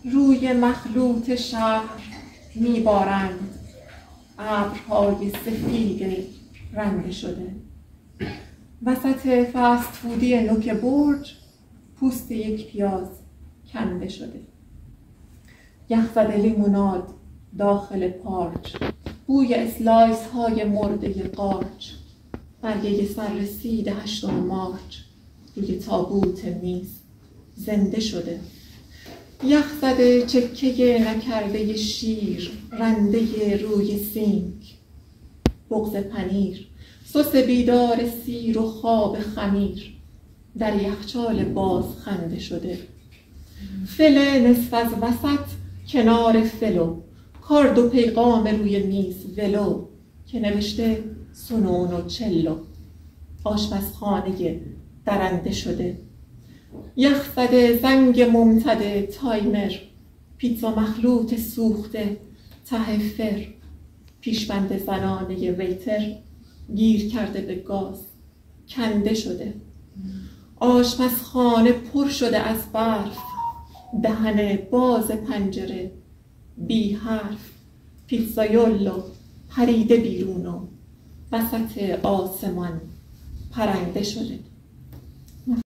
روی مخلوط شهر میبارند ابرهای سفید رنده شده. وسط فست فودی نوک برج پوست یک پیاز کنده شده. یخزده لیموناد داخل پارچ، بوی اسلایس های مرده قارچ، برگه سررسید 8 مارچ روی تابوت میز زنده شده. یخزده چکه نکرده شیر رنده روی سینک، بغض پنیر سس بیدار سیر و خواب خمیر در یخچال باز خنده شده. فل نصف از وسط کنار فلو، کارد و پیغام روی میز ولو که نوشته سنون و چلو. آشپزخانه درنده شده. یخزده زنگ ممتد تایمر، پیتزا مخلوط سوخته ته فر. پیشبند زنانه ویتر گیر کرده به گاز کنده شده. آشپزخانه پر شده از برف، دهن باز پنجره بی حرف. پیتزایولو پریده بیرون و وسط آسمان پرنده شده.